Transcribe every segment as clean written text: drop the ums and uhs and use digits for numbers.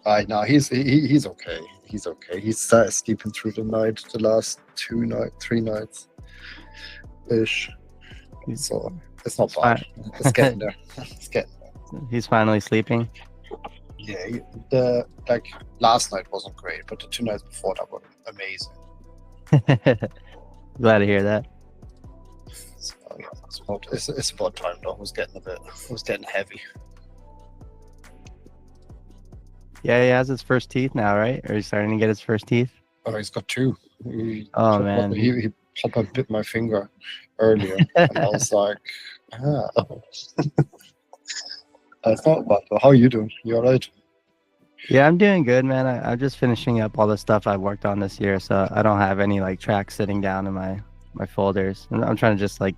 I know he's okay. He's okay. He's sleeping through the night, the last 3 nights ish. He's, So it's not he's bad. fine. It's getting there. It's getting there. He's finally sleeping. Yeah, the like last night wasn't great, but the 2 nights before that were amazing. Glad to hear that. So yeah, it's about time though. It was getting heavy. Yeah, he has his first teeth now, right? Or he's starting to get his first teeth. Oh, he's got two. Oh man, He popped and bit my finger earlier, and I was like, ah. I thought about it. How are you doing? You alright? yeah, I'm doing good, man. I'm just finishing up all the stuff I've worked on this year, so I don't have any like tracks sitting down in my folders. And I'm trying to just like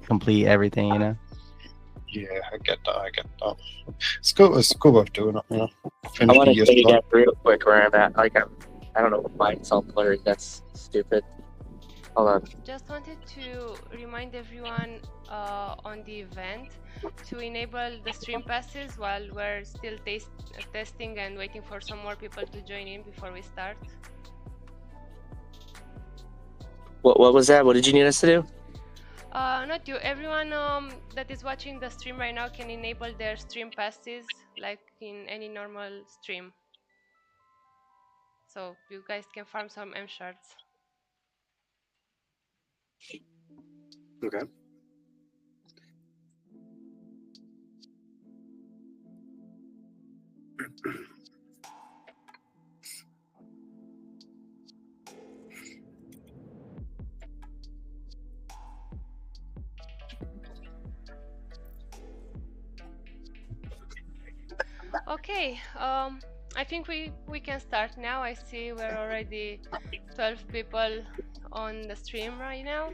complete everything, you know. Yeah, I get that. I get that. It's good. It's good worth doing it. You know, I finish want the to year tell you strong. guys real quick where I'm at. Like, I don't know why it's all blurry. That's stupid. Hold on. Just wanted to remind everyone on the event to enable the stream passes while we're still testing and waiting for some more people to join in before we start. What was that? What did you need us to do? Not you. Everyone that is watching the stream right now can enable their stream passes like in any normal stream. So you guys can farm some M shards. Okay. Okay, I think we can start now. I see we're already 12 people on the stream right now.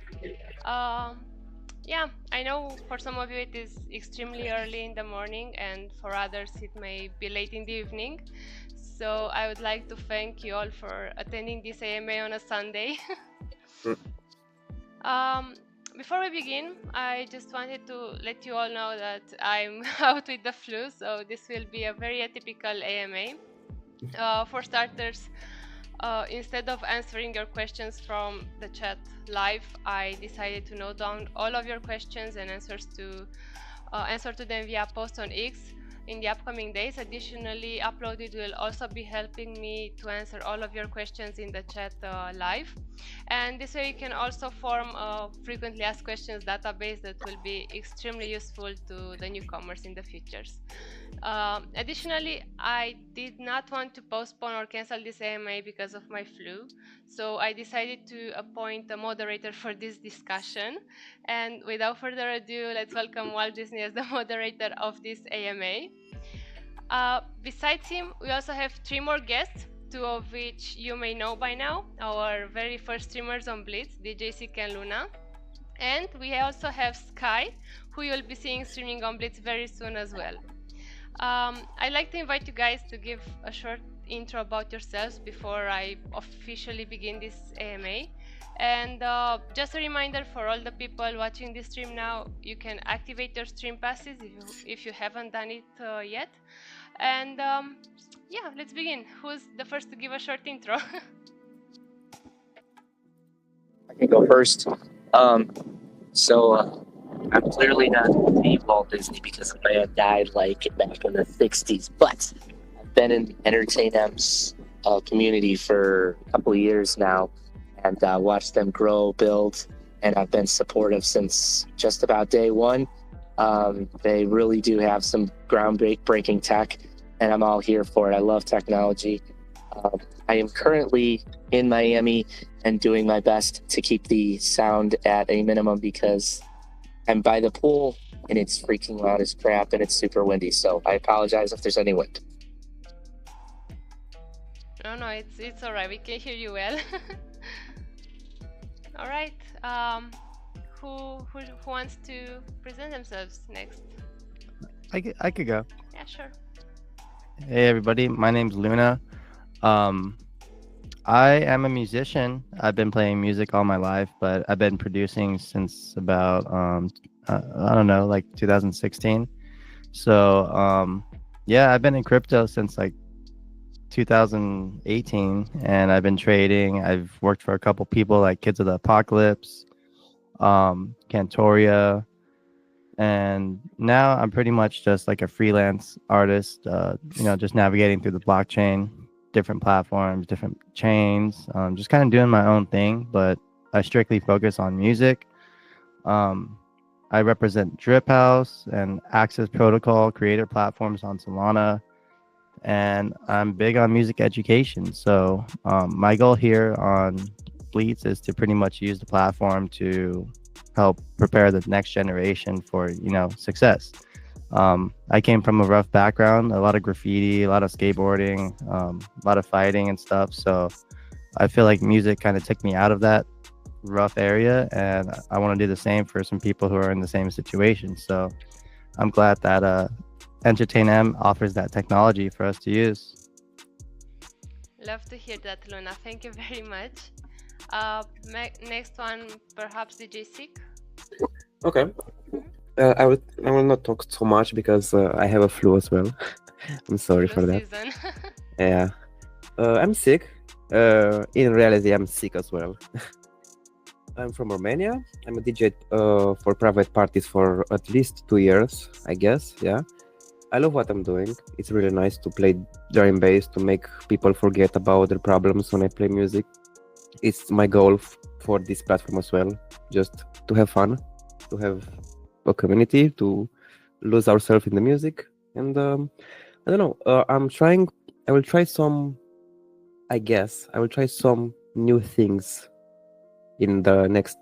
Yeah, I know for some of you it is extremely early in the morning, and for others it may be late in the evening. So I would like to thank you all for attending this AMA on a Sunday. Before we begin, I just wanted to let you all know that I'm out with the flu, so this will be a very atypical AMA. For starters, instead of answering your questions from the chat live, I decided to note down all of your questions and answer to them via post on X in the upcoming days. Additionally, Uploaded will also be helping me to answer all of your questions in the chat live. And this way you can also form a frequently asked questions database that will be extremely useful to the newcomers in the futures. Additionally, I did not want to postpone or cancel this AMA because of my flu, so I decided to appoint a moderator for this discussion. And without further ado, let's welcome WaltDisney as the moderator of this AMA. Besides him, we also have 3 more guests, 2 of which you may know by now, our very first streamers on Blitz, DJ SIK and Luna. And we also have Sky, who you'll be seeing streaming on Blitz very soon as well. I'd like to invite you guys to give a short intro about yourselves before I officially begin this AMA. And just a reminder for all the people watching this stream now, you can activate your stream passes if you haven't done it yet. And yeah, let's begin. Who's the first to give a short intro? I can go first. So I'm clearly not Team Walt Disney because the band died like back in the 60s, but I've been in Entertainment's community for a couple of years now and watched them grow, build, and I've been supportive since just about day one. They really do have some groundbreaking tech, and I'm all here for it. I love technology. I am currently in Miami and doing my best to keep the sound at a minimum because I'm by the pool and it's freaking loud as crap and it's super windy. So I apologize if there's any wind. No, it's all right. We can hear you well. All right. Who wants to present themselves next? I could go. Yeah, sure. Hey everybody, my name's Luna. I am a musician. I've been playing music all my life, but I've been producing since about I don't know, like 2016. So Yeah, I've been in crypto since like 2018, and I've been trading. I've worked for a couple people like Kids of the Apocalypse, Cantoria, and now I'm pretty much just like a freelance artist. Just navigating through the blockchain, different platforms, different chains, just kind of doing my own thing. But I strictly focus on music. I represent Drip House and Access Protocol creator platforms on Solana, and I'm big on music education. So my goal here on BLEETZ is to pretty much use the platform to help prepare the next generation for success. I came from a rough background, a lot of graffiti, a lot of skateboarding, a lot of fighting and stuff. So I feel like music kind of took me out of that rough area, and I want to do the same for some people who are in the same situation. So I'm glad that Entertain M offers that technology for us to use. Love to hear that, Luna. Thank you very much. Next one, perhaps DJ SIK. Okay. I will not talk so much because I have a flu as well. I'm sorry for that. Season. Yeah. I'm sick. In reality, I'm sick as well. I'm from Romania. I'm a DJ for private parties for at least 2 years, I guess. Yeah. I love what I'm doing. It's really nice to play drum and bass, to make people forget about their problems when I play music. It's my goal for this platform as well, just to have fun, to have a community, to lose ourselves in the music. And I don't know, I will try some new things in the next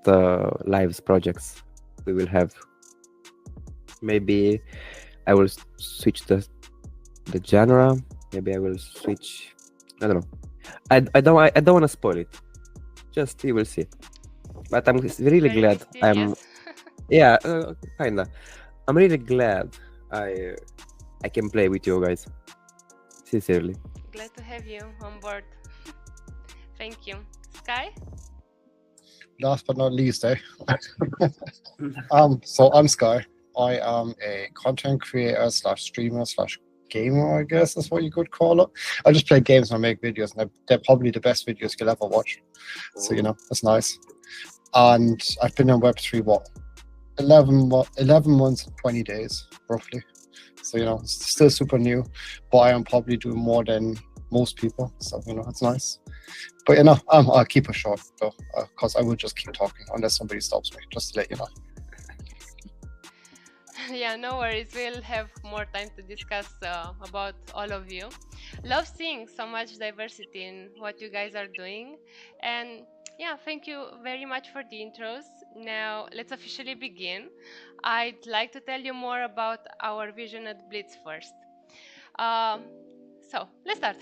lives projects we will have. Maybe I will switch the genre. Maybe I will switch. I don't know. I don't want to spoil it. Just you will see. But I'm really Very glad. mysterious. Yeah, kinda. I'm really glad I can play with you guys. Sincerely. Glad to have you on board. Thank you. Sky? Last but not least, so I'm Sky. I am a content creator / streamer / gamer, I guess is what you could call it. I just play games and I make videos, and they're probably the best videos you'll ever watch. So, that's nice. And I've been on Web3, 11 months and 20 days, roughly. So, it's still super new, but I am probably doing more than most people. So, it's nice. But, I'll keep it short, though, because I will just keep talking unless somebody stops me, just to let you know. Yeah, no worries. We'll have more time to discuss about all of you. Love seeing so much diversity in what you guys are doing. And yeah, thank you very much for the intros. Now, let's officially begin. I'd like to tell you more about our vision at BLEETZ first. So, let's start.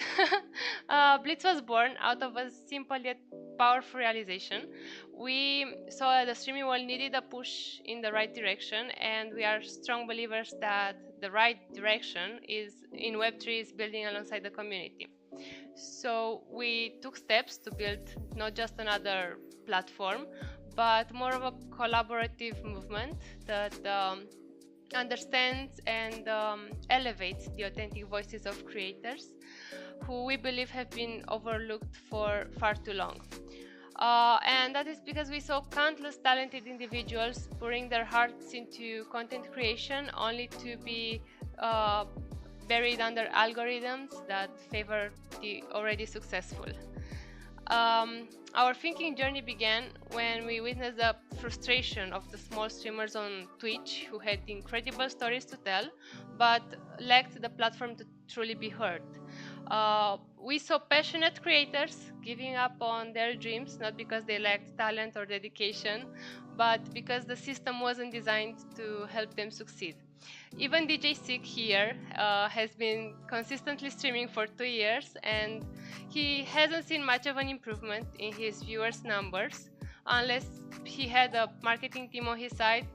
BLEETZ was born out of a simple yet powerful realization. We saw the streaming world needed a push in the right direction, and we are strong believers that the right direction in Web3 is building alongside the community. So we took steps to build not just another platform, but more of a collaborative movement that understands and elevates the authentic voices of creators who we believe have been overlooked for far too long. And that is because we saw countless talented individuals pouring their hearts into content creation only to be buried under algorithms that favor the already successful. Our thinking journey began when we witnessed the frustration of the small streamers on Twitch who had incredible stories to tell, but lacked the platform to truly be heard. We saw passionate creators giving up on their dreams, not because they lacked talent or dedication, but because the system wasn't designed to help them succeed. Even DJ SIK here has been consistently streaming for 2 years, and he hasn't seen much of an improvement in his viewers' numbers unless he had a marketing team on his side.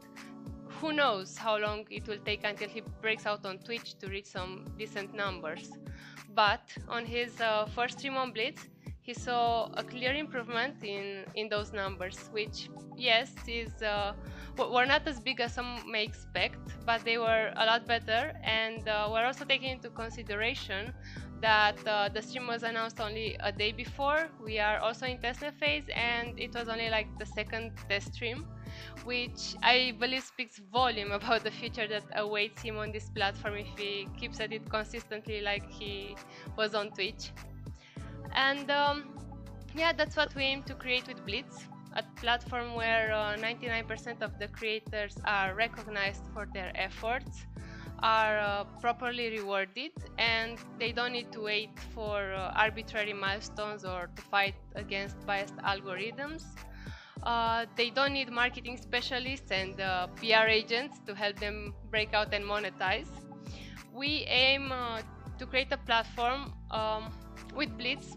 Who knows how long it will take until he breaks out on Twitch to reach some decent numbers. But on his first stream on BLEETZ, he saw a clear improvement in those numbers, which, yes, is were not as big as some may expect, but they were a lot better. And we're also taking into consideration that the stream was announced only a day before. We are also in testnet phase, and it was only like the second test stream, which I believe speaks volume about the future that awaits him on this platform if he keeps at it consistently like he was on Twitch. And yeah, that's what we aim to create with BLEETZ, a platform where 99% of the creators are recognized for their efforts, are properly rewarded, and they don't need to wait for arbitrary milestones or to fight against biased algorithms. They don't need marketing specialists and PR agents to help them break out and monetize. We aim to create a platform with BLEETZ.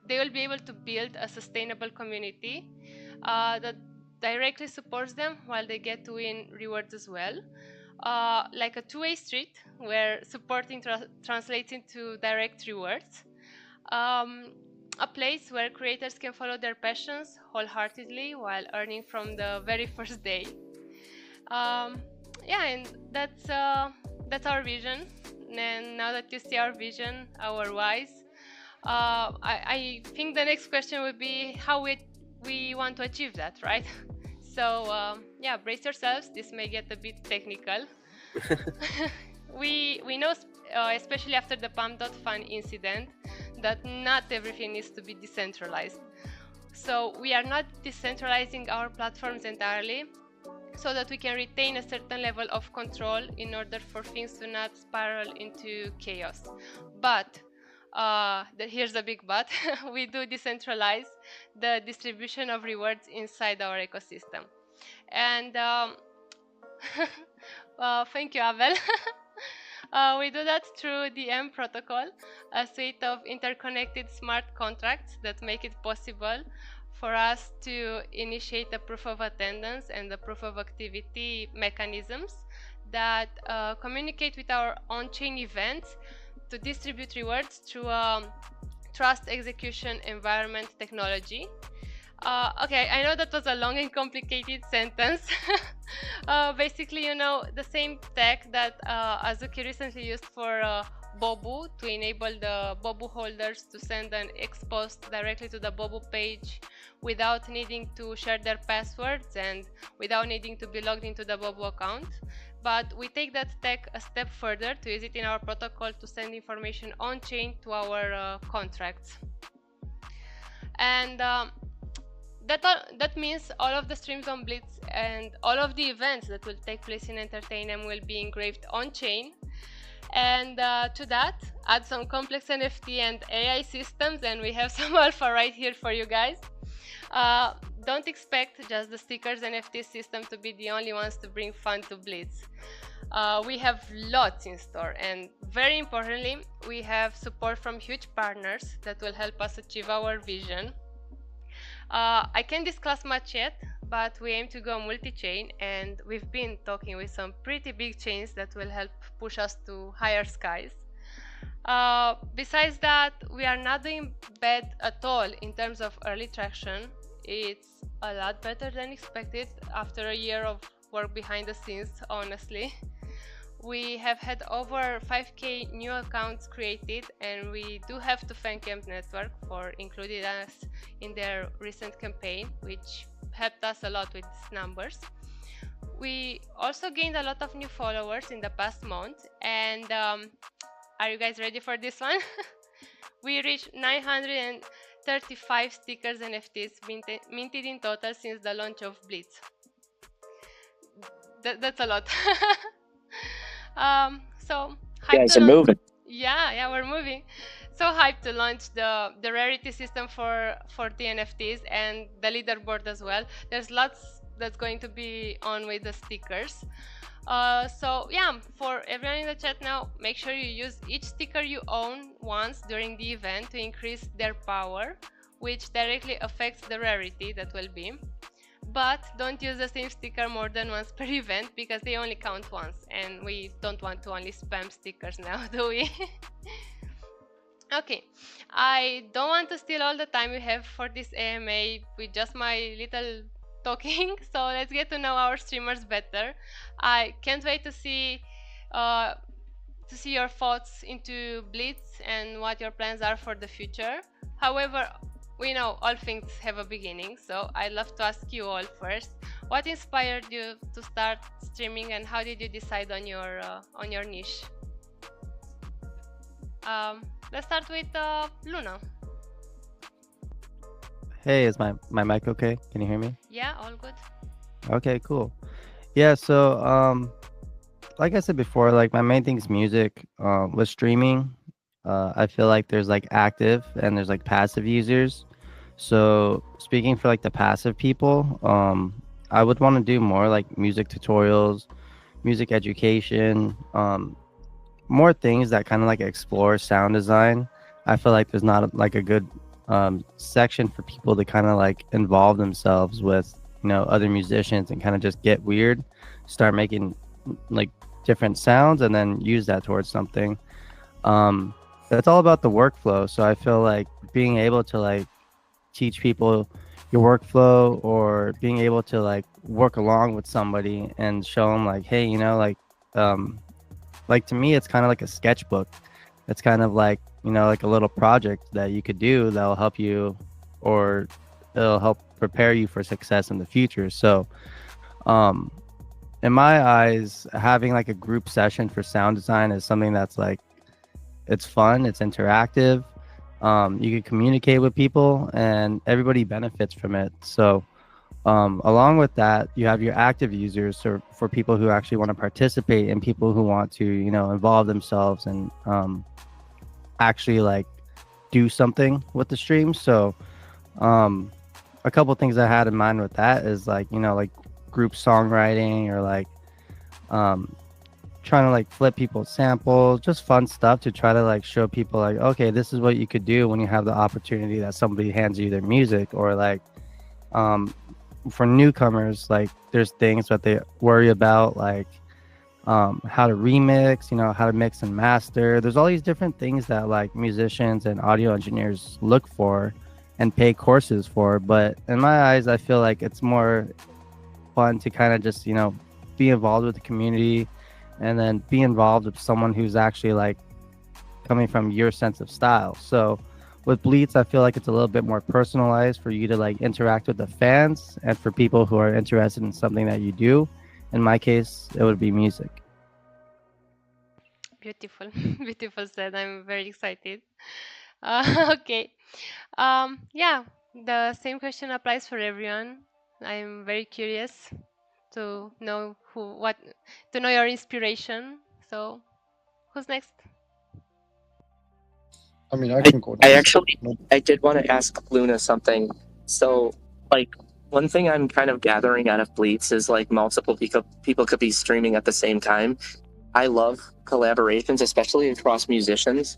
They will be able to build a sustainable community that directly supports them while they get to win rewards as well. Like a two-way street where supporting translates into direct rewards. A place where creators can follow their passions wholeheartedly while earning from the very first day. Yeah, and that's our vision. And now that you see our vision, our whys, I think the next question would be how we want to achieve that, right? So yeah, brace yourselves. This may get a bit technical. We know, especially after the pump.fun incident, that not everything needs to be decentralized. So we are not decentralizing our platforms entirely so that we can retain a certain level of control in order for things to not spiral into chaos. But here's a big but. We do decentralize the distribution of rewards inside our ecosystem. And thank you, Abel. We do that through the M protocol, a suite of interconnected smart contracts that make it possible for us to initiate a proof of attendance and the proof of activity mechanisms that communicate with our on-chain events to distribute rewards through trust execution environment technology. Okay, I know that was a long and complicated sentence. Basically, you know, the same tech that Azuki recently used for Bobu to enable the Bobu holders to send an expost directly to the Bobu page without needing to share their passwords and without needing to be logged into the Bobu account. But we take that tech a step further to use it in our protocol to send information on-chain to our contracts. And that means all of the streams on BLEETZ and all of the events that will take place in Entertainment will be engraved on-chain. And to that, add some complex NFT and AI systems, and we have some alpha right here for you guys. Don't expect just the stickers NFT system to be the only ones to bring fun to BLEETZ. We have lots in store, and very importantly, we have support from huge partners that will help us achieve our vision. I can't discuss much yet, but we aim to go multi-chain, and we've been talking with some pretty big chains that will help push us to higher skies. Besides that, we are not doing bad at all in terms of early traction. It's a lot better than expected after a year of work behind the scenes, honestly. We have had over 5k new accounts created, and we do have to thank Amp Network for including us in their recent campaign, which helped us a lot with these numbers. We also gained a lot of new followers in the past month, and are you guys ready for this one? We reached 935 stickers and NFTs minted in total since the launch of BLEETZ. That's a lot. So You guys are moving. Yeah, we're moving. So hyped to launch the rarity system for the NFTs and the leaderboard as well. There's lots that's going to be on with the stickers. So yeah, for everyone in the chat now, make sure you use each sticker you own once during the event to increase their power, which directly affects the rarity that will be. But don't use the same sticker more than once per event, because they only count once, and we don't want to only spam stickers now, do we? Okay, I don't want to steal all the time we have for this AMA with just my little talking. So let's get to know our streamers better. I can't wait to see your thoughts into Blitz and what your plans are for the future. However, we know all things have a beginning, so I'd love to ask you all first, what inspired you to start streaming, and how did you decide on your niche? Let's start with Luna. Hey, is my mic okay? Can you hear me? Yeah, all good. Okay, cool. Yeah, so like I said before, like my main thing is music. With streaming, I feel like there's like active and there's like passive users. So speaking for like the passive people, I would want to do more like music tutorials, music education, more things that kind of like explore sound design. I feel like there's not like a good section for people to kind of like involve themselves with, you know, other musicians and kind of just get weird, start making like different sounds and then use that towards something. That's all about the workflow. So I feel like being able to like teach people your workflow, or being able to like work along with somebody and show them like, hey, you know, like to me it's kind of like a sketchbook. It's kind of like, you know, like a little project that you could do that'll help you, or it'll help prepare you for success in the future. So in my eyes, having like a group session for sound design is something that's like, it's fun, it's interactive, you can communicate with people and everybody benefits from it. So along with that, you have your active users, so for people who actually want to participate and people who want to, you know, involve themselves and actually like do something with the stream. So a couple things I had in mind with that is like, you know, like group songwriting, or like trying to like flip people's samples, just fun stuff to try to like show people like, okay, this is what you could do when you have the opportunity that somebody hands you their music. Or like for newcomers, like there's things that they worry about, like how to remix, you know, how to mix and master. There's all these different things that like musicians and audio engineers look for and pay courses for. But in my eyes, I feel like it's more fun to kind of just, you know, be involved with the community and then be involved with someone who's actually like coming from your sense of style. So with BLEETZ, I feel like it's a little bit more personalized for you to like interact with the fans and for people who are interested in something that you do. In my case, it would be music. Beautiful. Beautiful said. I'm very excited. Okay. Yeah, the same question applies for everyone. I'm very curious to know to know your inspiration. So who's next? I mean, I can go I next. actually, I did want to ask Luna something. So, like, one thing I'm kind of gathering out of BLEETZ is like multiple people could be streaming at the same time. I love collaborations, especially across musicians.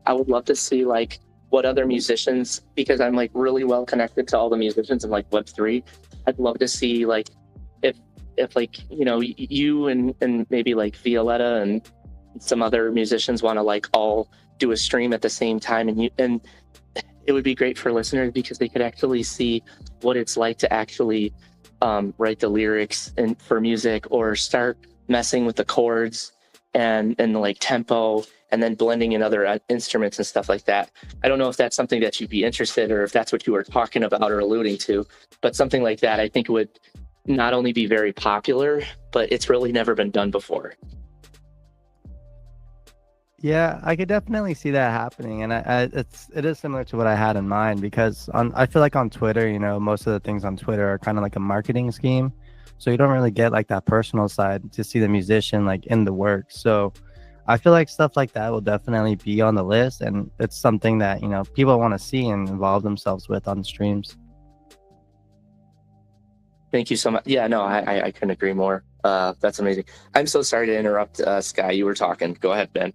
I would love to see like what other musicians, because I'm like really well connected to all the musicians in like Web3. I'd love to see like if like, you know, you and maybe like Violetta and some other musicians want to like all do a stream at the same time, and it would be great for listeners because they could actually see what it's like to actually write the lyrics and for music, or start messing with the chords and like tempo, and then blending in other instruments and stuff like that. I don't know if that's something that you'd be interested, or if that's what you were talking about or alluding to, but something like that I think would not only be very popular, but it's really never been done before. Yeah, I could definitely see that happening, and it is similar to what I had in mind, because I feel like on Twitter, you know, most of the things on Twitter are kind of like a marketing scheme, so you don't really get like that personal side to see the musician like in the work. So I feel like stuff like that will definitely be on the list, and it's something that, you know, people want to see and involve themselves with on the streams. Thank you so much. Yeah, no, I couldn't agree more. That's amazing. I'm so sorry to interrupt, Sky. You were talking. Go ahead, Ben.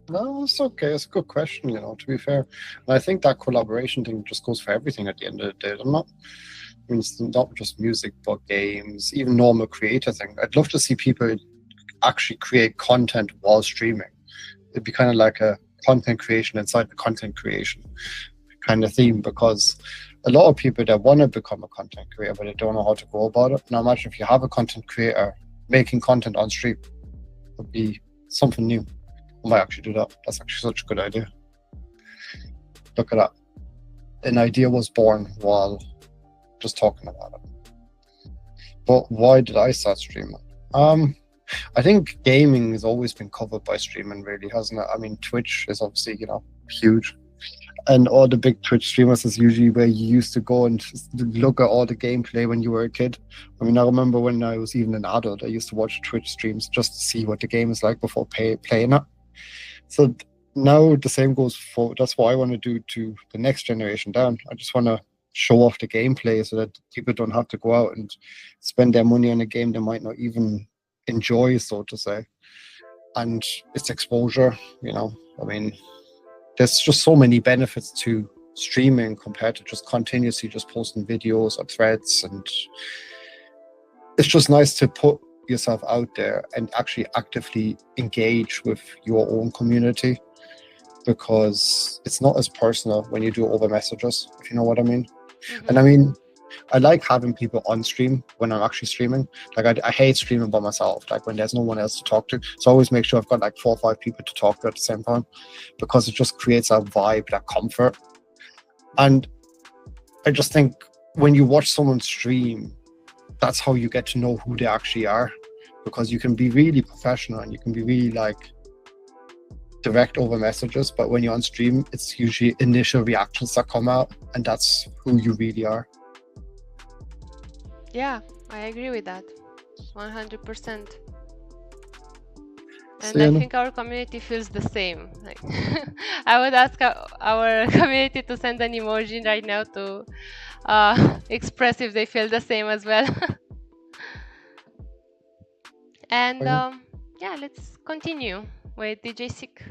No, it's okay. It's a good question, you know, to be fair. And I think that collaboration thing just goes for everything at the end of the day, doesn't it? I mean, it's not just music, but games, even normal creator thing. I'd love to see people actually create content while streaming. It'd be kind of like a content creation inside the content creation. kind of theme, because a lot of people that want to become a content creator, but they don't know how to go about it. Now imagine if you have a content creator making content on stream, would be something new. I might actually do that. That's actually such a good idea. Look at that. An idea was born while just talking about it. But why did I start streaming? I think gaming has always been covered by streaming, really, hasn't it? I mean, Twitch is obviously, huge. And all the big Twitch streamers is usually where you used to go and just look at all the gameplay when you were a kid. I mean, I remember when I was even an adult, I used to watch Twitch streams just to see what the game is like before playing it. So now the same goes for, that's what I want to do to the next generation down. I just want to show off the gameplay so that people don't have to go out and spend their money on a game they might not even enjoy, so to say. And it's exposure, I mean, there's just so many benefits to streaming compared to just continuously just posting videos or threads. And it's just nice to put yourself out there and actually actively engage with your own community, because it's not as personal when you do over messages, if you know what I mean. Mhm. And I mean, I like having people on stream when I'm actually streaming. Like I hate streaming by myself, like when there's no one else to talk to. So I always make sure I've got like 4 or 5 people to talk to at the same time, because it just creates that vibe, that comfort. And I just think when you watch someone stream, that's how you get to know who they actually are, because you can be really professional and you can be really like direct over messages, but when you're on stream, it's usually initial reactions that come out, and that's who you really are. Yeah, I agree with that, 100%. And So, I think our community feels the same. Like, I would ask our community to send an emoji right now to express if they feel the same as well. And yeah, let's continue with DJ SIK.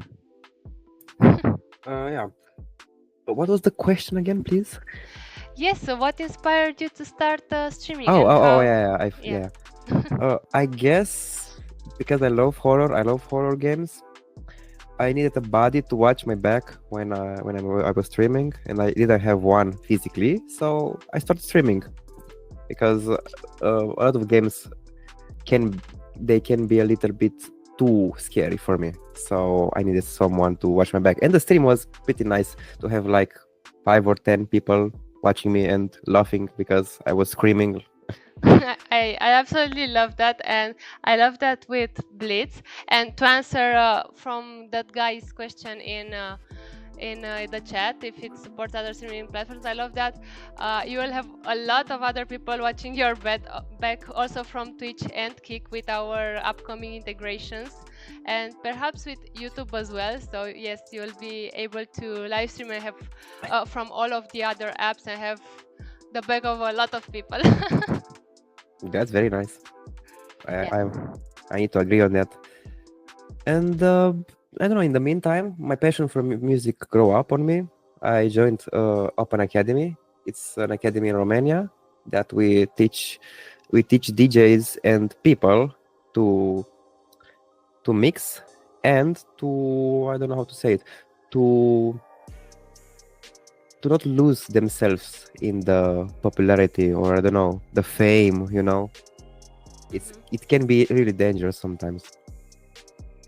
Yeah. What was the question again, please? Yes, so what inspired you to start streaming? Oh, and oh, how- oh, yeah, yeah. I guess because I love horror games. I needed a body to watch my back when I was streaming, and I didn't have one physically, so I started streaming because a lot of games can be a little bit too scary for me. So I needed someone to watch my back, and the stream was pretty nice to have like 5 or 10 people watching me and laughing because I was screaming. I absolutely love that, and I love that with BLEETZ. And to answer from that guy's question in the chat, if it supports other streaming platforms, I love that you will have a lot of other people watching your back also from Twitch and Kick with our upcoming integrations, and perhaps with YouTube as well. So yes, you will be able to live stream and have from all of the other apps and have the back of a lot of people. That's very nice. Yeah. I need to agree on that. And I don't know. In the meantime, my passion for music grew up on me. I joined Open Academy. It's an academy in Romania that we teach DJs and people to mix and to, I don't know how to say it, to not lose themselves in the popularity, or I don't know, the fame, it can be really dangerous sometimes.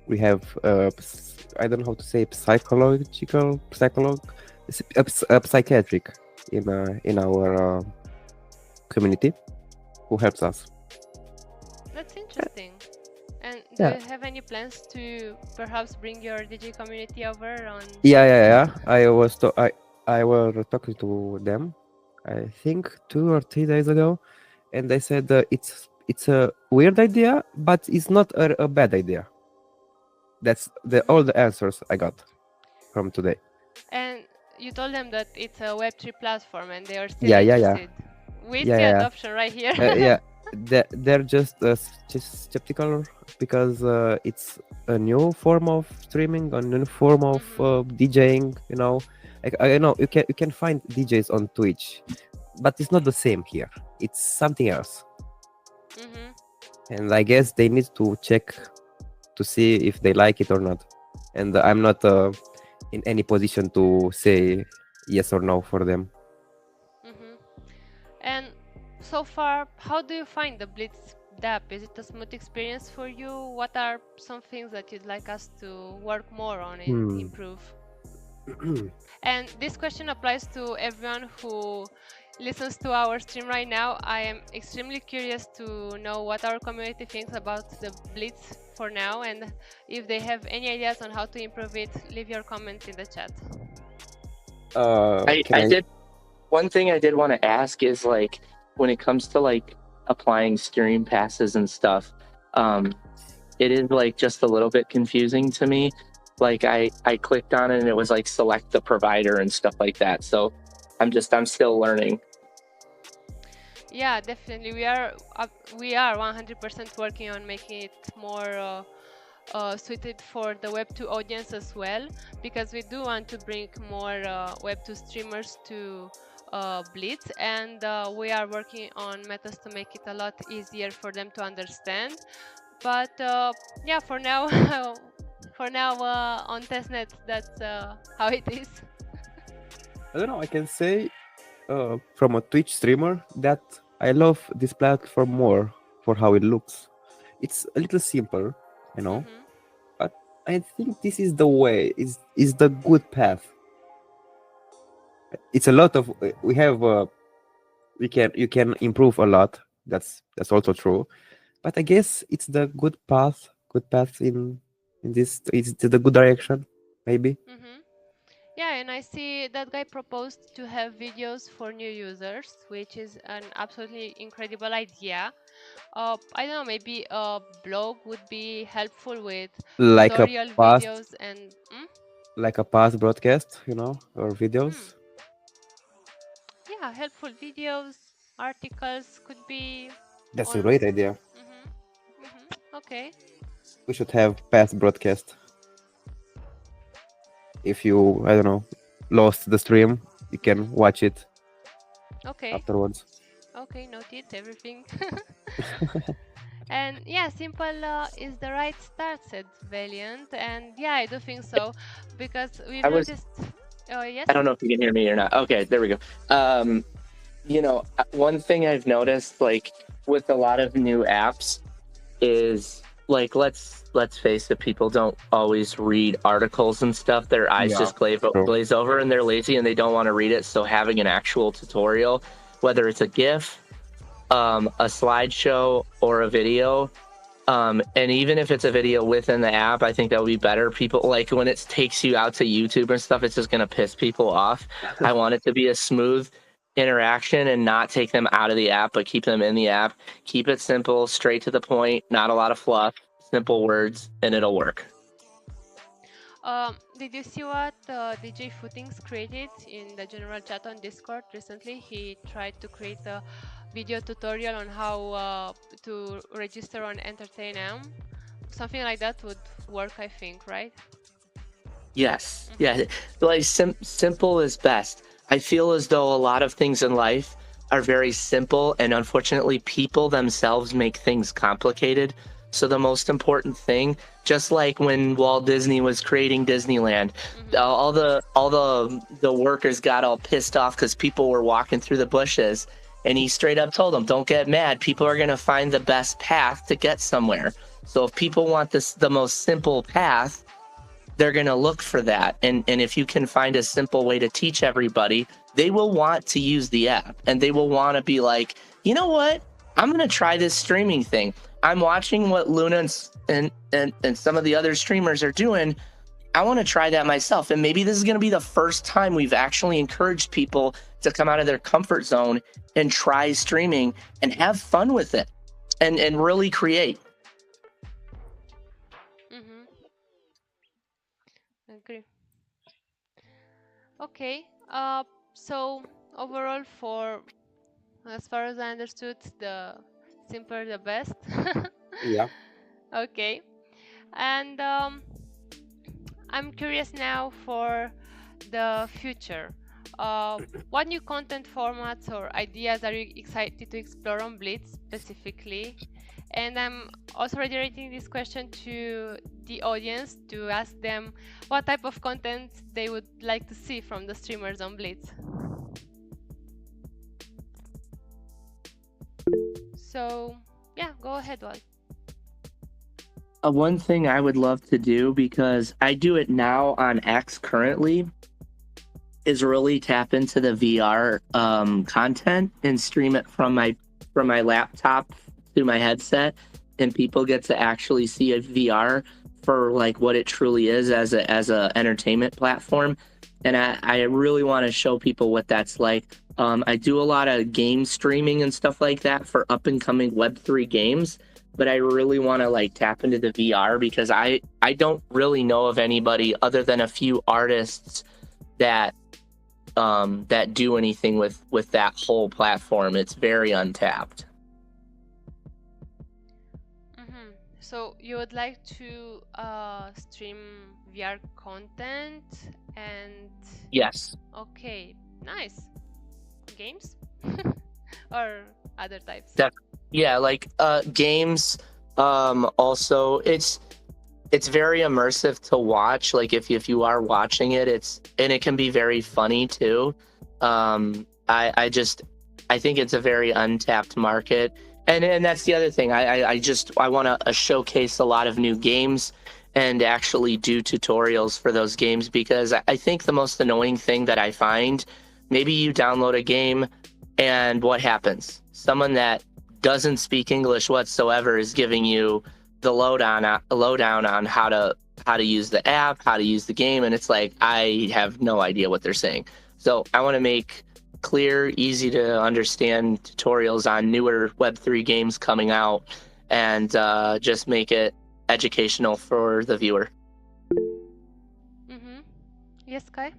We have I don't know how to say psychiatric in our community who helps us. That's interesting. And do Yeah. you have any plans to perhaps bring your DJ community over on? Yeah. I was talking to them, I think 2 or 3 days ago, and they said it's a weird idea, but it's not a bad idea. That's all the answers I got from today. And you told them that it's a Web3 platform and they are still Yeah. interested. We see Yeah. adoption right here. Yeah, they're just skeptical because it's a new form of streaming, a new form of DJing. Like, I know you can find DJs on Twitch, but it's not the same here. It's something else. And I guess they need to check to see if they like it or not. And I'm not in any position to say yes or no for them. Mm-hmm. And so far, how do you find the Blitz DApp? Is it a smooth experience for you? What are some things that you'd like us to work more on and Hmm. improve? And this question applies to everyone who listens to our stream right now. I am extremely curious to know what our community thinks about the Blitz for now, and if they have any ideas on how to improve it, leave your comments in the chat. Can I? did one thing I did want to ask is like when it comes to like applying stream passes and stuff, it is like just a little bit confusing to me. Like I clicked on it and it was like select the provider and stuff like that. So I'm still learning. Yeah, definitely. We are 100% working on making it more suited for the Web2 audience as well, because we do want to bring more Web2 streamers to Blitz, and we are working on methods to make it a lot easier for them to understand. But yeah, for now, on testnet, that's how it is. I don't know. I can say from a Twitch streamer that I love this platform more for how it looks. It's a little simple, you know, Mhm. but I think this is the way. Is the good path. It's a lot of we have. You can improve a lot. That's also true. But I guess it's the good path. Good path in this. It's the good direction. Maybe. Mhm. Yeah, and I see that guy proposed to have videos for new users, which is an absolutely incredible idea. I don't know, maybe a blog would be helpful with Like a tutorial past, videos and like a past broadcast, you know, or videos. yeah, helpful videos, articles could be That's a on. great idea. Okay. We should have past broadcast. If you, I don't know, lost the stream, you can watch it Okay. afterwards. Okay, noted everything. And yeah, simple is the right start, said Valiant. And yeah, I do think so, because we've noticed. Yes. I don't know if you can hear me or not. Okay, there we go. You know, one thing I've noticed, like with a lot of new apps, is like let's face it, people don't always read articles and stuff. Their eyes Yeah, just glaze over, and they're lazy and they don't want to read it. So having an actual tutorial, whether it's a GIF, a slideshow, or a video. And even if it's a video within the app, I think that would be better. People like when it takes you out to YouTube and stuff, it's just going to piss people off. I want it to be a smooth interaction and not take them out of the app, but keep them in the app. Keep it simple, straight to the point, not a lot of fluff, simple words, and it'll work. Did you see what DJ Footings created in the general chat on Discord recently? He tried to create a video tutorial on how to register on Entertainm. Something like that would work, I think, right? Yes, yeah, like simple is best. I feel as though a lot of things in life are very simple, and unfortunately, people themselves make things complicated. So the most important thing, just like when Walt Disney was creating Disneyland, all the workers got all pissed off because people were walking through the bushes, and he straight up told them, "Don't get mad. People are gonna find the best path to get somewhere. So if people want the most simple path, they're going to look for that. And if you can find a simple way to teach everybody, they will want to use the app, and they will want to be like, you know what? I'm going to try this streaming thing. I'm watching what Luna and some of the other streamers are doing. I want to try that myself. And maybe this is going to be the first time we've actually encouraged people to come out of their comfort zone and try streaming and have fun with it and really create." Agree. Okay. So overall, as far as I understood, the simpler the best. Yeah. Okay. And I'm curious now for the future. What new content formats or ideas are you excited to explore on Blitz specifically? And I'm also redirecting this question to the audience to ask them what type of content they would like to see from the streamers on Blitz. So yeah, go ahead, Walt. One thing I would love to do, because I do it now on X currently, is really tap into the VR content and stream it from my laptop through my headset, and people get to actually see a VR for like what it truly is as a entertainment platform. And I really want to show people what that's like. I do a lot of game streaming and stuff like that for up and coming Web3 games, but I really want to like tap into the VR because I don't really know of anybody other than a few artists that that do anything with that whole platform. It's very untapped. So you would like to stream VR content and Yes. okay, nice. Games or other types? Yeah, like games. Also, it's very immersive to watch. Like if you are watching it, it can be very funny too. I think it's a very untapped market. And that's the other thing. I want to showcase a lot of new games and actually do tutorials for those games, because I think the most annoying thing that I find, maybe you download a game and what happens? Someone that doesn't speak English whatsoever is giving you the lowdown on how to use the app, how to use the game, and it's like I have no idea what they're saying. So I want to make clear, easy to understand tutorials on newer Web3 games coming out, and just make it educational for the viewer. Yes, Kai?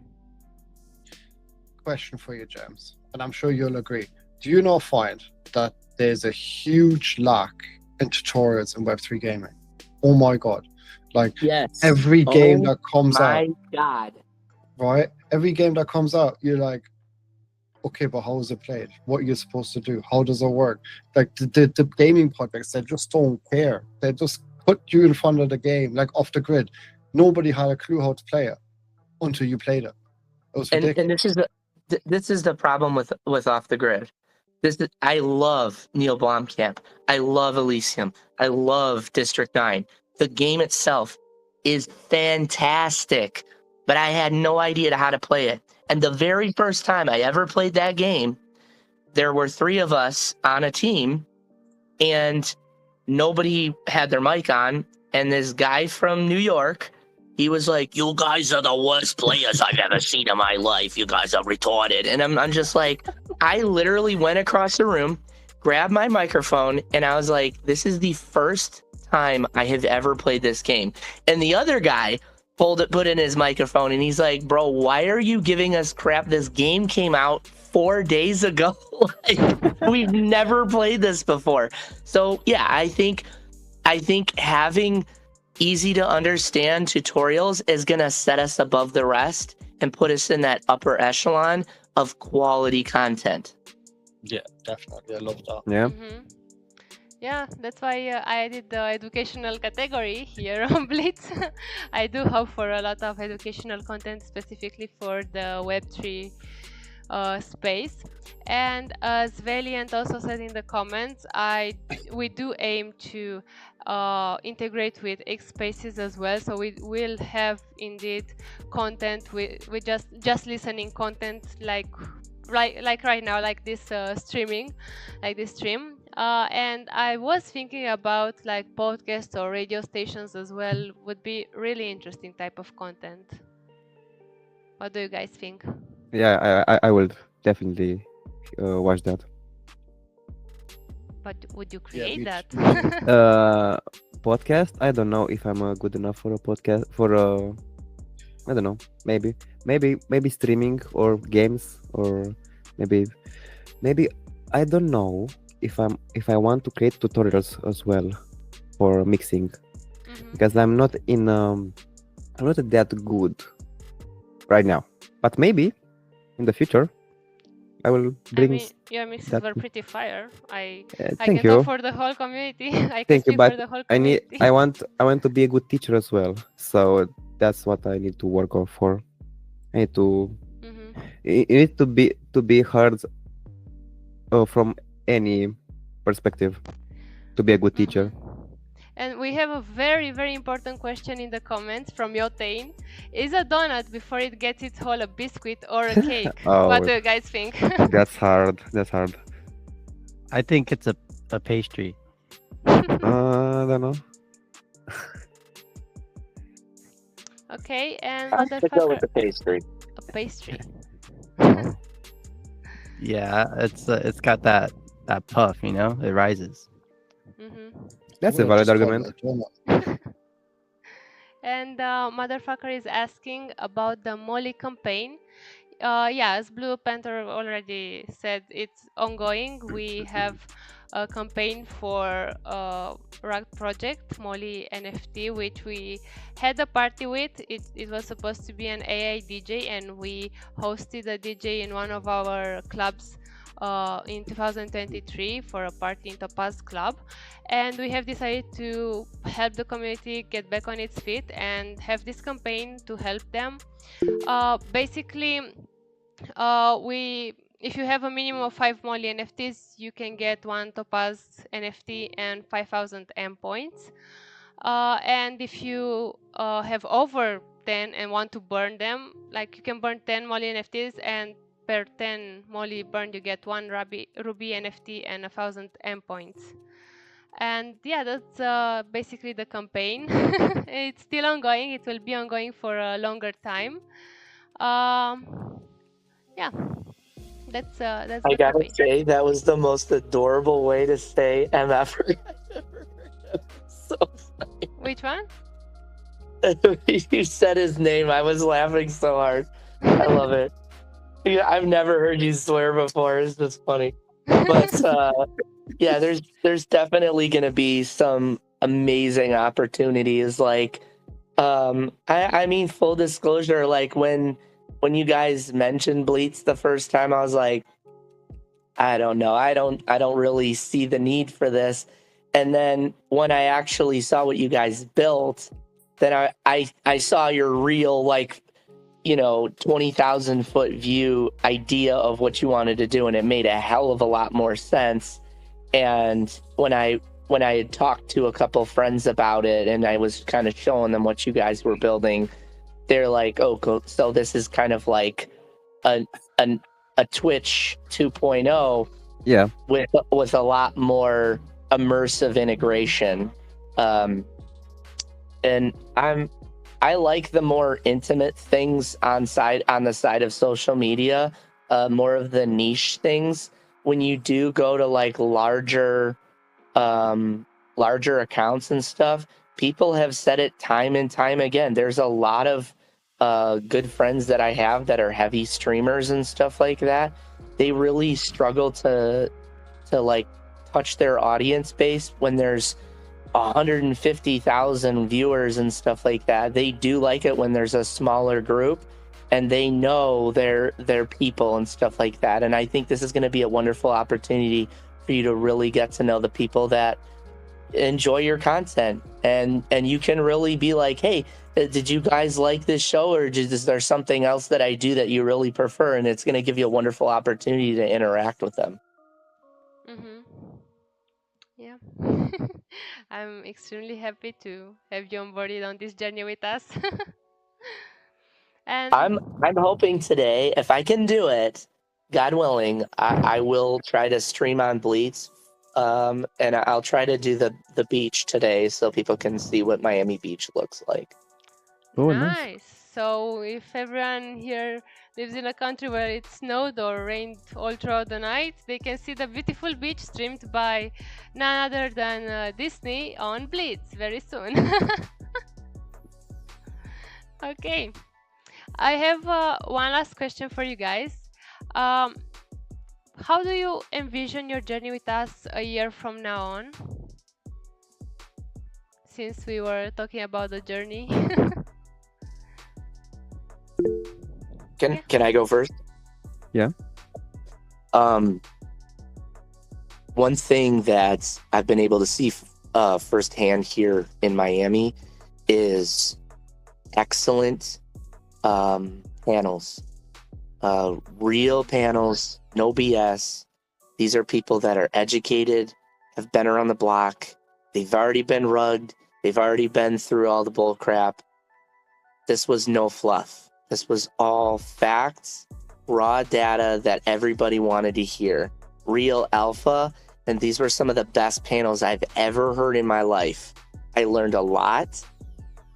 Question for you, James, and I'm sure you'll agree. Do you not find that there's a huge lack in tutorials in Web3 gaming? Oh my God. Like Yes. every game that comes out. My God. Right? Every game that comes out, you're like, okay, but how is it played? What are you supposed to do? How does it work? Like the gaming projects, they just don't care. They just put you in front of the game, like off the grid. Nobody had a clue how to play it until you played it. It was ridiculous. And this is the problem with Off the Grid. I love Neil Blomkamp. I love Elysium. I love District 9. The game itself is fantastic, but I had no idea how to play it. And the very first time I ever played that game, there were 3 of us on a team, and nobody had their mic on. And this guy from New York, he was like, "You guys are the worst players I've ever seen in my life. You guys are retarded." And I'm just like, I literally went across the room, grabbed my microphone, and I was like, this is the first time I have ever played this game. And the other guy put in his microphone, and he's like, "Bro, why are you giving us crap? This game came out 4 days ago. Like, we've never played this before." So yeah, I think having easy to understand tutorials is gonna set us above the rest and put us in that upper echelon of quality content. Yeah, definitely. I love that. Yeah. Yeah, that's why I did the educational category here on Blitz. I do hope for a lot of educational content specifically for the Web3 space. And as Valiant also said in the comments, we do aim to integrate with X Spaces as well. So we will have indeed content with just listening content like right now, like this streaming, like this stream. And I was thinking about like podcasts or radio stations as well. Would be really interesting type of content. What do you guys think? Yeah, I will definitely watch that. But would you create that? Podcast? I don't know if I'm good enough for a podcast. I don't know. Maybe streaming or games, or maybe I don't know if I want to create tutorials as well for mixing, because I'm not that good right now. But maybe in the future, I will I bring. mean, your mixes that- were pretty fire. I Thank can talk you. for the whole community. I can Thank you, speak but for the whole I community. want to be a good teacher as well. So that's what I need to work on for. I need to. Mhm. You need to be heard from any perspective to be a good teacher. Mhm. And we have a very, very important question in the comments from Yotain. Is a donut before it gets its whole a biscuit or a cake? What Oh, do you guys think? that's hard. That's hard. I think it's a pastry. I don't know. Okay, and I'm gonna go with motherfucker, the pastry. a pastry. Oh. Yeah, it's got that puff, you know, it rises. Mhm. That's I a would've valid just called argument. it a donut. And motherfucker is asking about the Molly campaign. Yeah, as Blue Panther already said, it's ongoing. We have a campaign for Rug Project Molly NFT, which we had a party with. It was supposed to be an AI DJ, and we hosted a DJ in one of our clubs in 2023 for a party in Topaz Club. And we have decided to help the community get back on its feet and have this campaign to help them. Basically, if you have a minimum of 5 Molly NFTs, you can get 1 Topaz NFT and 5,000 M points. And if you have over 10 and want to burn them, like you can burn 10 Molly NFTs, and per 10 Molly burned you get 1 Ruby NFT and 1,000 M points. And yeah, that's basically the campaign. It's still ongoing. It will be ongoing for a longer time. Yeah, that's I the gotta campaign. say, that was the most adorable way to say MF I've ever heard. So Which one? you said his name. I was laughing so hard. I love it. Yeah, I've never heard you swear before. It's just funny. But yeah, there's definitely gonna be some amazing opportunities. Like, I mean, full disclosure, like when you guys mentioned Bleets the first time, I was like, I don't know, I don't really see the need for this. And then when I actually saw what you guys built, then I saw your real, like, 20,000 foot view idea of what you wanted to do, and it made a hell of a lot more sense. And when I had talked to a couple friends about it, and I was kind of showing them what you guys were building, they're like, "Oh, cool. So this is kind of like a Twitch 2.0, Yeah. with a lot more immersive integration." And I like the more intimate things on the side of social media, more of the niche things. When you do go to like larger accounts and stuff, people have said it time and time again. There's a lot of good friends that I have that are heavy streamers and stuff like that. They really struggle to like touch their audience base when there's 150,000 viewers and stuff like that. They do like it when there's a smaller group and they know their people and stuff like that. And I think this is going to be a wonderful opportunity for you to really get to know the people that enjoy your content, and you can really be like, hey, did you guys like this show, or is there something else that I do that you really prefer? And it's going to give you a wonderful opportunity to interact with them. Mm-hmm. Yeah. I'm extremely happy to have you onboarded on this journey with us. And I'm hoping today, if I can do it, God willing, I will try to stream on Bleets, and I'll try to do the beach today so people can see what Miami Beach looks like. Oh, nice. nice. So if everyone here lives in a country where it snowed or rained all throughout the night, they can see the beautiful beach streamed by none other than Disney on Bleets very soon. Okay. I have one last question for you guys. How do you envision your journey with us a year from now on? Since we were talking about the journey. Can I go first? Yeah. One thing that I've been able to see firsthand here in Miami is excellent panels. Real panels, no BS. These are people that are educated, have been around the block. They've already been rugged. They've already been through all the bull crap. This was no fluff. This was all facts, raw data that everybody wanted to hear. Real alpha. And these were some of the best panels I've ever heard in my life. I learned a lot.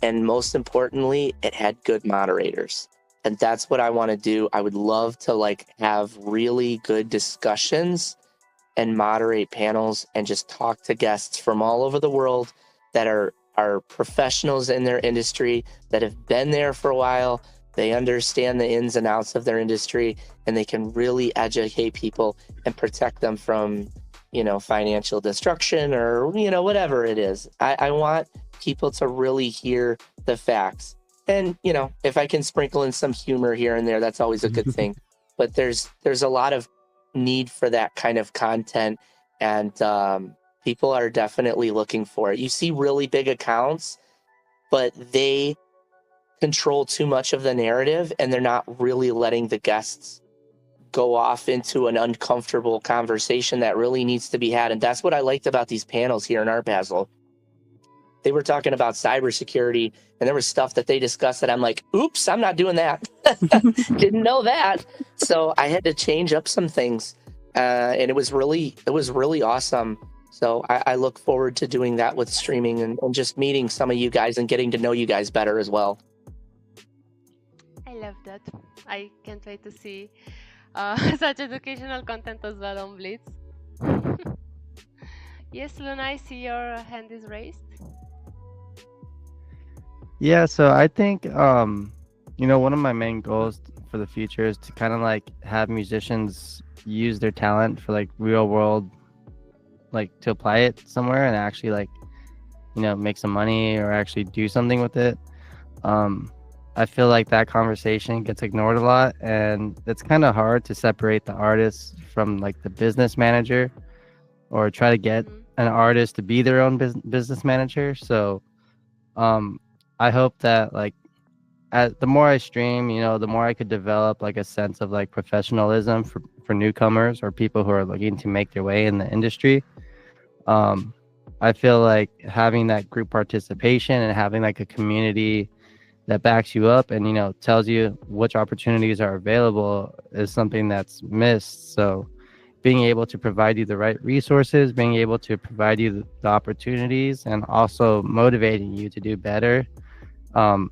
And most importantly, it had good moderators. And that's what I want to do. I would love to like have really good discussions and moderate panels and just talk to guests from all over the world that are professionals in their industry, that have been there for a while. They understand the ins and outs of their industry, and they can really educate people and protect them from, you know, financial destruction or, you know, whatever it is. I want people to really hear the facts. And, you know, if I can sprinkle in some humor here and there, that's always a good thing. But there's a lot of need for that kind of content, and people are definitely looking for it. You see really big accounts, but they control too much of the narrative, and they're not really letting the guests go off into an uncomfortable conversation that really needs to be had. And that's what I liked about these panels here in Art Basel. They were talking about cybersecurity, and there was stuff that they discussed that I'm like, oops, I'm not doing that. Didn't know that. So I had to change up some things. And it was really awesome. So I look forward to doing that with streaming and just meeting some of you guys and getting to know you guys better as well. I love that. I can't wait to see such educational content as well on Blitz. Yes, Luna, I see your hand is raised. Yeah, so I think you know, one of my main goals for the future is to kind of like have musicians use their talent for like real world, like to apply it somewhere and actually like, you know, make some money or actually do something with it. I feel like that conversation gets ignored a lot, and it's kind of hard to separate the artist from like the business manager, or try to get an artist to be their own business manager. So I hope that like the more I stream, you know, the more I could develop like a sense of like professionalism for newcomers or people who are looking to make their way in the industry. I feel like having that group participation and having like a community that backs you up and, you know, tells you which opportunities are available is something that's missed. So being able to provide you the right resources, being able to provide you the opportunities, and also motivating you to do better,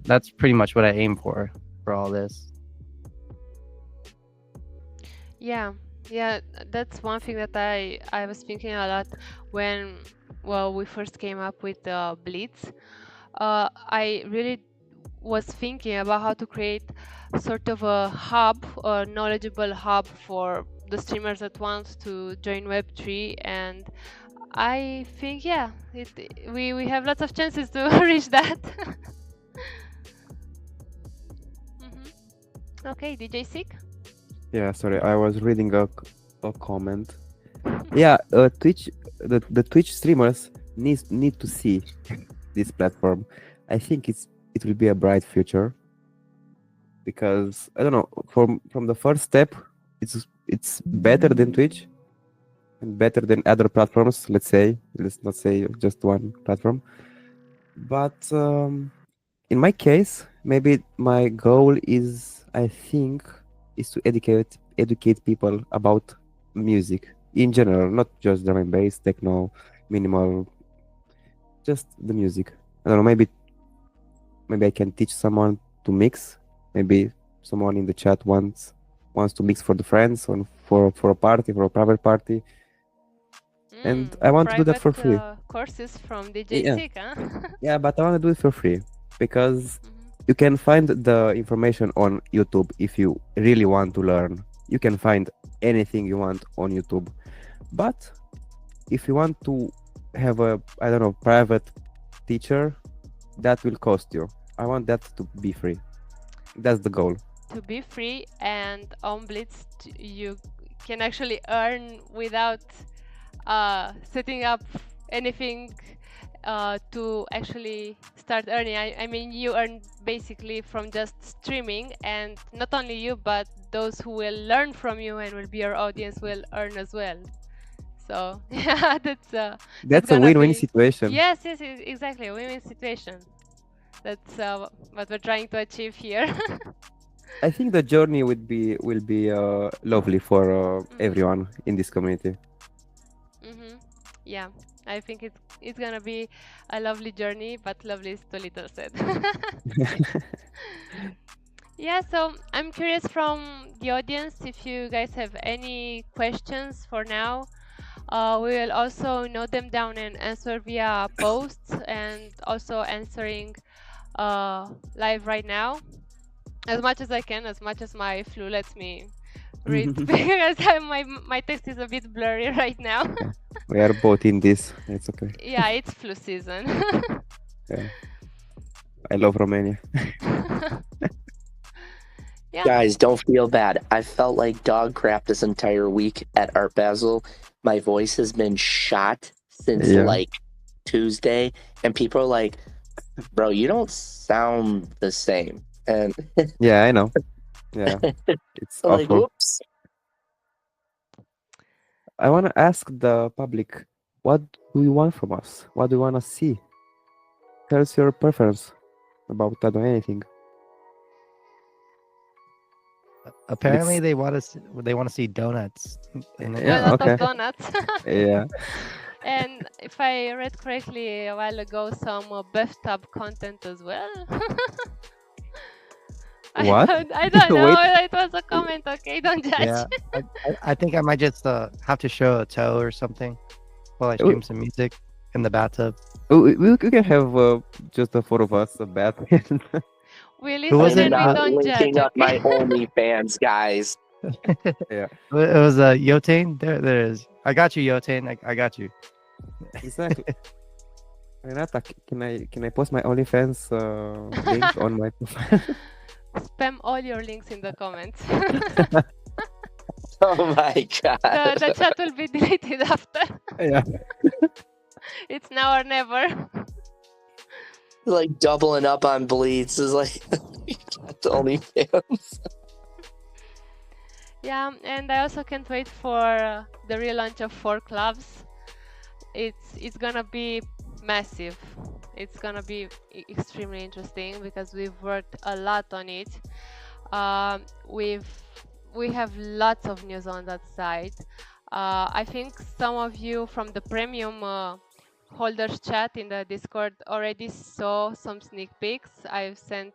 that's pretty much what I aim for all this. Yeah, that's one thing that I was thinking a lot when, well, we first came up with Blitz. I really was thinking about how to create sort of a hub, a knowledgeable hub for the streamers that want to join Web3, and I think, yeah, we have lots of chances to reach that. Okay, DJ SIK? Yeah, sorry, I was reading a comment. Yeah, Twitch, the Twitch streamers need to see this platform. I think it will be a bright future, because I don't know, from the first step, it's better than Twitch and better than other platforms. Let's not say just one platform, but in my case, maybe my goal is, I think, is to educate people about music in general, not just drum and bass, techno, minimal, just the music. I don't know, maybe I can teach someone to mix. Maybe someone in the chat wants to mix for the friends or for a party, for a private party. And I want to do that for free. Courses from DJ SIK, huh? Yeah, but I want to do it for free, because you can find the information on YouTube if you really want to learn. You can find anything you want on YouTube. But if you want to have a, I don't know, private teacher, that will cost you. I want that to be free. That's the goal. to be free, and on Blitz you can actually earn without setting up anything to actually start earning. I mean, you earn basically from just streaming, and not only you, but those who will learn from you and will be your audience will earn as well. So yeah, that's That's a gonna win-win be situation. yes, exactly, a win-win situation. That's what we're trying to achieve here. I think the journey will be lovely for everyone in this community. Yeah, I think it's gonna be a lovely journey, but lovely is too little said. Yeah, so I'm curious from the audience if you guys have any questions for now. We will also note them down and answer via posts, and also answering live right now as much as I can, as much as my flu lets me read, because my text is a bit blurry right now. Yeah. We are both in this. It's okay. Yeah, it's flu season. Yeah. I love Romania. Yeah. Guys, don't feel bad. I felt like dog crap this entire week at Art Basel. My voice has been shot since like Tuesday, and people are like, bro, you don't sound the same. And yeah, I know. Yeah, it's like, awful. whoops. I want to ask the public, what do you want from us? What do you want to see? Tell us your preference about anything. Apparently, they want to see donuts. A lot of donuts. Yeah. And if I read correctly a while ago, some bathtub content as well. What? I don't know. It was a comment. Okay, don't judge. Yeah, I think I might just have to show a toe or something while I stream some music in the bathtub. We can have just the four of us a bath. We listen and we don't judge. Linking up my OnlyFans, guys. Yeah. It was Yotain. There it is. I got you, Yotain. I got you. Exactly. Renata, can I post my OnlyFans link on my profile? Spam all your links in the comments. Oh my god. The chat will be deleted after. Yeah. It's now or never. Like doubling up on BLEETZ is like the OnlyFans. Yeah, and I also can't wait for the relaunch of 4 clubs. It's gonna be massive. It's gonna be extremely interesting because we've worked a lot on it. We have lots of news on that side. I think some of you from the premium holders chat in the Discord already saw some sneak peeks I've sent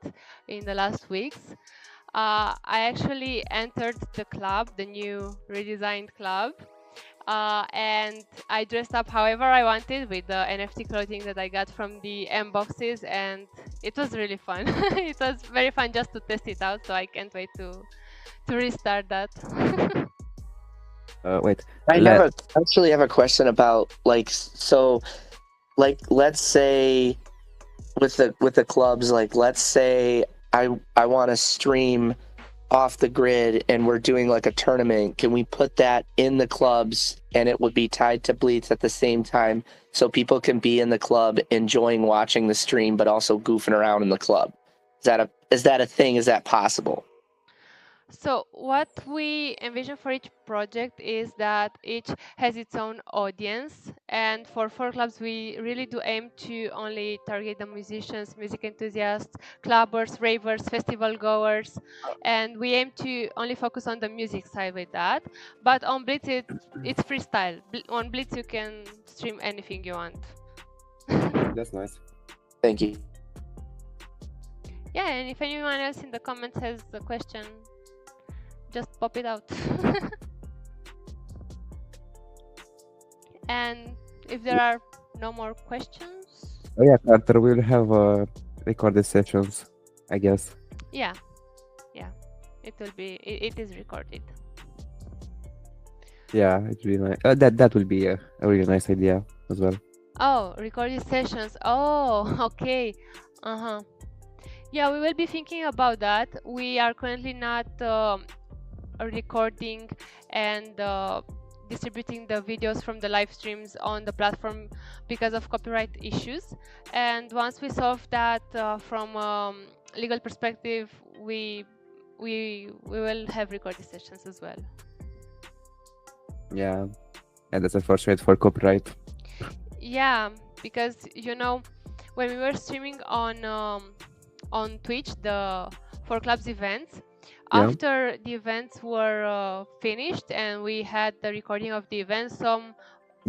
in the last weeks. I actually entered the club, the new redesigned club, and I dressed up however I wanted with the NFT clothing that I got from the M boxes, and it was really fun. It was very fun just to test it out, so I can't wait to restart that. Wait. I actually have a question about let's say with the clubs, let's say I want to stream off the grid and we're doing like a tournament. Can we put that in the clubs and it would be tied to BLEETZ at the same time so people can be in the club enjoying watching the stream but also goofing around in the club? Is that a thing? Is that possible? So what we envision for each project is that each has its own audience, and for 4 clubs we really do aim to only target the musicians, music enthusiasts, clubbers, ravers, festival goers, and we aim to only focus on the music side with that. But on BLEETZ it's freestyle. On BLEETZ you can stream anything you want. That's nice. Thank you. Yeah, and if anyone else in the comments has a question, just pop it out. And if there are no more questions, oh yeah, Carter, we'll have recorded sessions, I guess. yeah, it will be. It is recorded. Yeah, it's really nice. That will be a really nice idea as well. Oh, recorded sessions. Oh, okay. Yeah, we will be thinking about that. We are currently not recording and distributing the videos from the live streams on the platform because of copyright issues. And once we solve that from legal perspective, we will have recording sessions as well. Yeah, and that's unfortunate for copyright. Yeah, because when we were streaming on Twitch the For Clubs events, Yeah. after the events were finished and we had the recording of the event,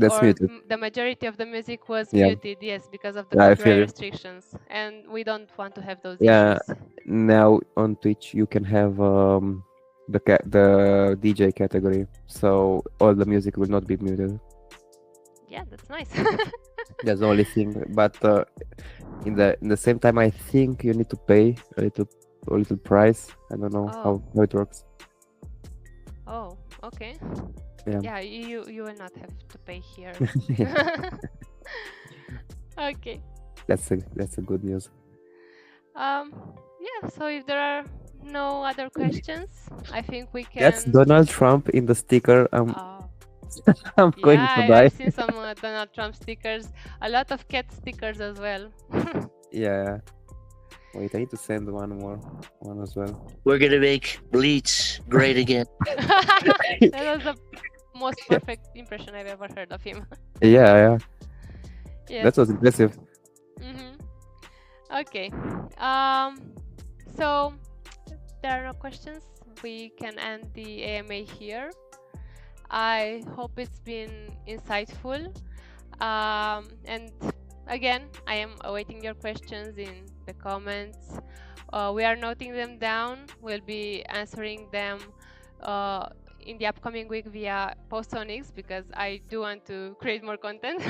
That's muted. the majority of the music was Yeah. muted, yes, because of the Yeah, I feel copyright you. restrictions, and we don't want to have those Yeah. issues. Now on Twitch you can have the DJ category, so all the music will not be muted. Yeah, that's nice. That's the only thing. But in the same time, I think you need to pay a little price. I don't know how it works. Oh, okay. Yeah. Yeah, you will not have to pay here. Yeah. Okay. That's a good news. Yeah, so if there are no other questions, I think we can. That's Donald Trump in the sticker. I'm going to die. I've seen some Donald Trump stickers, a lot of cat stickers as well. Yeah. Wait, I need to send one as well. We're gonna make Bleach great again. That was the most perfect impression I've ever heard of him. Yeah. Yes. That was impressive. Okay. So there are no questions. We can end the AMA here. I hope it's been insightful. And again, I am awaiting your questions in the comments. We are noting them down. We'll be answering them in the upcoming week via posts on X, because I do want to create more content.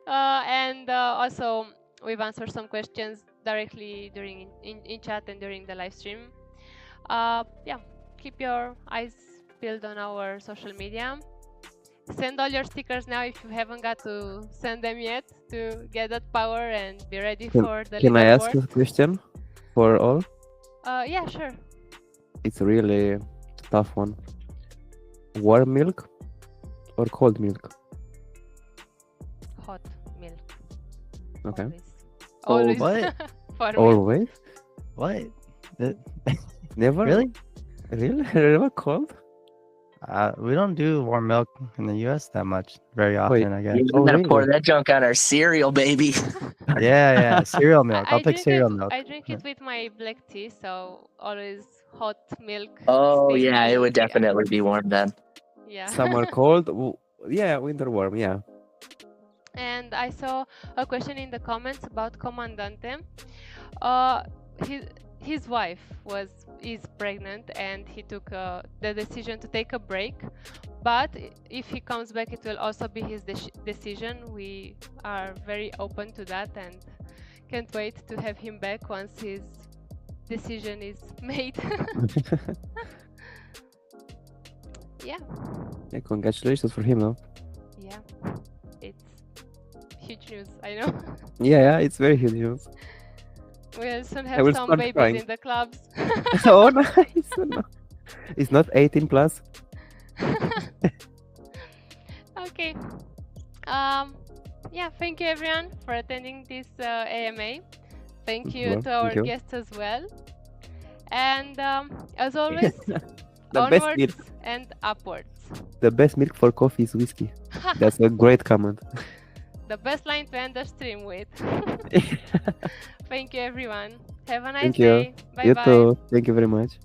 And also, we've answered some questions directly during in chat and during the live stream. Yeah, keep your eyes peeled on our social media. Send all your stickers now if you haven't got to send them yet, to get that power and be ready for the Can I ask leaderboard. a question for all? Yeah, sure. It's a really tough one. Warm milk or cold milk? Hot milk. Okay. Always. What? For me. Always? What? Never? Really? Really? Never cold? We don't do warm milk in the U.S. that much, very often, I guess. You Oh, gotta really? pour that junk on our cereal, baby. Yeah, cereal milk. I'll pick drink cereal it, milk. I drink it with my black tea, so always hot milk. Oh steamed yeah, it milk, would definitely be warm then. Yeah. Summer cold? Yeah, winter warm, yeah. And I saw a question in the comments about Comandante. His wife is pregnant, and he took the decision to take a break. But if he comes back, it will also be his decision. We are very open to that and can't wait to have him back once his decision is made. Yeah. Yeah, congratulations for him, though. Yeah. It's huge news, I know. Yeah, it's very huge news. We'll soon I have will some start babies crying. in the clubs. Oh, nice. No. It's not 18 plus. Okay. Yeah, thank you everyone for attending this AMA. Thank you Well, to our thank you. guests as well. And as always, The best onwards milk. and upwards. The best milk for coffee is whiskey. That's a great comment. The best line to end the stream with. Thank you everyone. Have a nice Thank you. day. Bye You bye. too. Thank you very much.